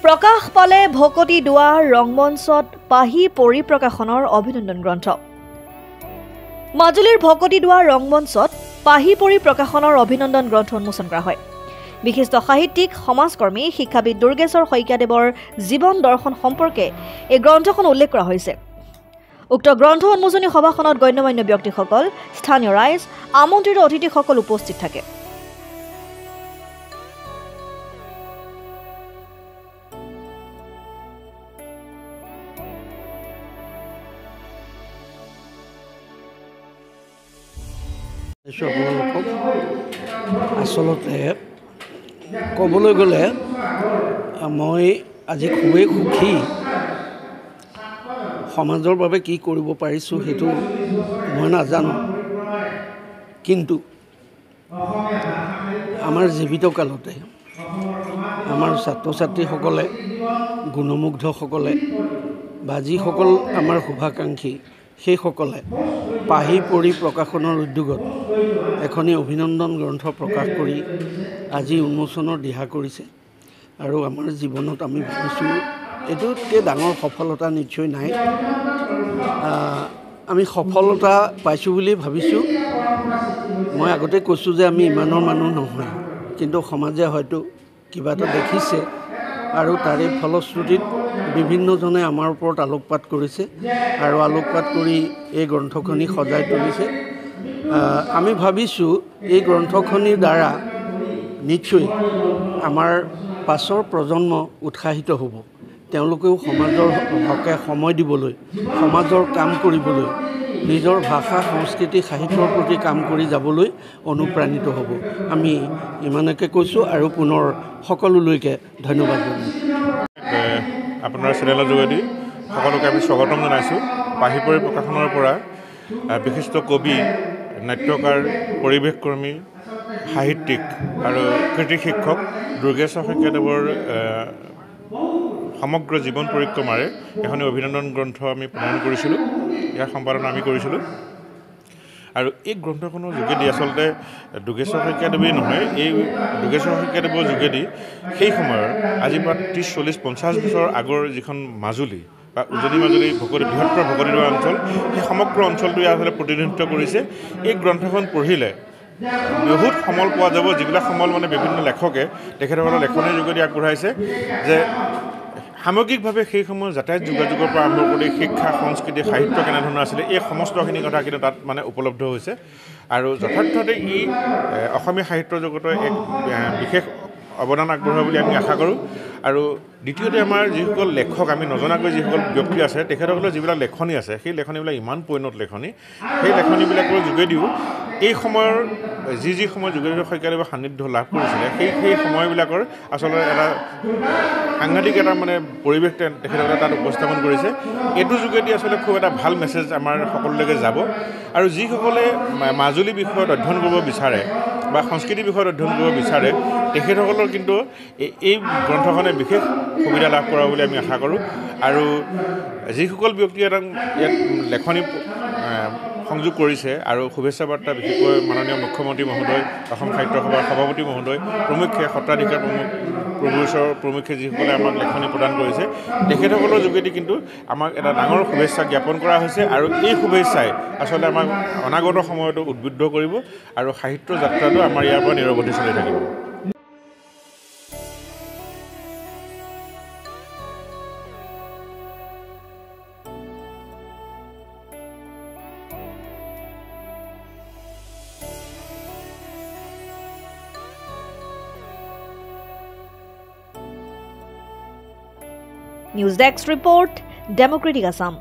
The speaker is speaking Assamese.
প্ৰকাশ পালে ভকতি দুৱাৰ ৰংমঞ্চত পাহি পৰিপ্ৰকাশনৰ অভিনন্দন গ্ৰন্থ। মাজুলীৰ ভকতি দুৱাৰ ৰংমঞ্চত পাহি পৰিপ্ৰকাশনৰ অভিনন্দন গ্ৰন্থ উন্মোচন কৰা হয়। বিশিষ্ট সাহিত্যিক সমাজকৰ্মী শিক্ষাবিদ দুৰ্গেশ্বৰ শইকীয়াদেৱৰ জীৱন দৰ্শন সম্পৰ্কে এই গ্ৰন্থখন উল্লেখ কৰা হৈছে। উক্ত গ্ৰন্থ উন্মোচনী সভাখনত গণ্যমান্য ব্যক্তিসকল, স্থানীয় ৰাইজ, আমন্ত্ৰিত অতিথিসকল উপস্থিত থাকে। আচলতে ক'বলৈ গ'লে মই আজি খুবেই সুখী। সমাজৰ বাবে কি কৰিব পাৰিছোঁ সেইটো মই নাজানো, কিন্তু আমাৰ জীৱিত কালতে আমাৰ ছাত্ৰ ছাত্ৰীসকলে, গুণমুগ্ধসকলে বা যিসকল আমাৰ শুভাকাংক্ষী সেইসকলে পাহি পৰিপ্ৰকাশনৰ উদ্যোগত এখনি অভিনন্দন গ্ৰন্থ প্ৰকাশ কৰি আজি উন্মোচনৰ দিহা কৰিছে। আৰু আমাৰ জীৱনত আমি ভাবিছোঁ এইটোতকৈ ডাঙৰ সফলতা নিশ্চয় নাই। আমি সফলতা পাইছোঁ বুলি ভাবিছোঁ। মই আগতে কৈছোঁ যে আমি ইমানৰ মানুহ নহয়, কিন্তু সমাজে হয়তো কিবা এটা দেখিছে আৰু তাৰে ফলশ্ৰুতিত বিভিন্নজনে আমাৰ ওপৰত আলোকপাত কৰিছে আৰু আলোকপাত কৰি এই গ্ৰন্থখনি সজাই তুলিছে। আমি ভাবিছোঁ এই গ্ৰন্থখনিৰ দ্বাৰা নিশ্চয় আমাৰ পাছৰ প্ৰজন্ম উৎসাহিত হ'ব। তেওঁলোকেও সমাজৰ হকে সময় দিবলৈ, সমাজৰ কাম কৰিবলৈ, নিজৰ ভাষা, সংস্কৃতি, সাহিত্যৰ প্ৰতি কাম কৰি যাবলৈ অনুপ্ৰাণিত হ'ব। আমি ইমানকে কৈছোঁ আৰু পুনৰ সকলোলৈকে ধন্যবাদ জনাইছোঁ। আপোনাৰ চেনেলৰ যোগেদি সকলোকে আমি স্বাগতম জনাইছোঁ। পাহি পৰিপ্ৰকাশনৰ পৰা বিশিষ্ট কবি, নাট্যকাৰ, পৰিৱেশ কৰ্মী, সাহিত্যিক আৰু কৃতি শিক্ষক দুৰ্গেশ্বৰ শইকীয়াদেৱৰ সমগ্ৰ জীৱন পৰিক্ৰমাৰে এখনি অভিনন্দন গ্ৰন্থ আমি প্ৰণয়ন কৰিছিলোঁ। ইয়াৰ সম্পাদন আমি কৰিছিলোঁ। আৰু এই গ্ৰন্থখনৰ যোগেদি আচলতে দুৰ্গেশ্বৰ শইকীয়াদেৱেই নহয়, এই দুৰ্গেশ্বৰ শইকীয়াদেৱৰ যোগেদি সেই সময়ৰ আজিৰ পৰা 30-40-50 বছৰ আগৰ যিখন মাজুলী বা উজনি মাজুলী বৃহত্তৰ ভকতি দুৱাৰ অঞ্চল, সেই সমগ্ৰ অঞ্চলটোৱে আচলতে প্ৰতিনিধিত্ব কৰিছে। এই গ্ৰন্থখন পঢ়িলে বহুত সমল পোৱা যাব, যিবিলাক সমল মানে বিভিন্ন লেখকে তেখেতসকলৰ লেখনিৰ যোগেদি আগবঢ়াইছে। যে সামগ্ৰিকভাৱে সেই সময়ৰ যাতায়াত যোগাযোগৰ পৰা আৰম্ভ কৰি শিক্ষা, সংস্কৃতি, সাহিত্য কেনেধৰণৰ আছিলে, এই সমস্তখিনি কথা কিন্তু তাত মানে উপলব্ধ হৈছে। আৰু যথাৰ্থতে ই অসমীয়া সাহিত্য জগতৰ এক বিশেষ অৱদান আগবঢ়াব বুলি আমি আশা কৰোঁ। আৰু দ্বিতীয়তে আমাৰ যিসকল লেখক, আমি নজনাকৈ যিসকল ব্যক্তি আছে, তেখেতসকলৰ যিবিলাক লেখনি আছে, সেই লেখনিবিলাক ইমান পৰিণত লেখনি, সেই লেখনিবিলাকৰ যোগেদিও এই সময়ৰ যি সময় যোগেন্দ্ৰ শইকীয়াদেৱে সান্নিধ্য লাভ কৰিছিলে, সেই সময়বিলাকৰ আচলতে এটা সাংঘাতিক এটা মানে পৰিৱেশ তেখেতসকলে তাত উপস্থাপন কৰিছে। এইটোৰ যোগেদি আচলতে খুব এটা ভাল মেছেজ আমাৰ সকলোলৈকে যাব। আৰু যিসকলে মাজুলী বিষয়ত অধ্যয়ন কৰিব বিচাৰে বা সংস্কৃতিৰ বিষয়ত অধ্যয়ন কৰিব বিচাৰে, তেখেতসকলৰ কিন্তু এই গ্ৰন্থখনে বিশেষ সুবিধা লাভ কৰা বুলি আমি আশা কৰোঁ। আৰু যিসকল ব্যক্তিয়ে ইয়াত লেখনি সংযোগ কৰিছে আৰু শুভেচ্ছা বাৰ্তা বিশেষকৈ মাননীয় মুখ্যমন্ত্ৰী মহোদয়, অসম সাহিত্য সভাৰ সভাপতি মহোদয় প্ৰমুখ্যে, সত্ৰাধিকাৰ প্ৰভূশ্বৰ প্ৰমুখ্যে যিসকলে আমাক লেখনি প্ৰদান কৰিছে, তেখেতসকলৰ যোগেদি কিন্তু আমাক এটা ডাঙৰ শুভেচ্ছা জ্ঞাপন কৰা হৈছে। আৰু এই শুভেচ্ছাই আচলতে আমাক অনাগত সময়তো উদ্বুদ্ধ কৰিব আৰু সাহিত্য যাত্ৰাটো আমাৰ ইয়াৰ পৰা নিৰৱধি চলি থাকিব। News desk report, democratic Assam.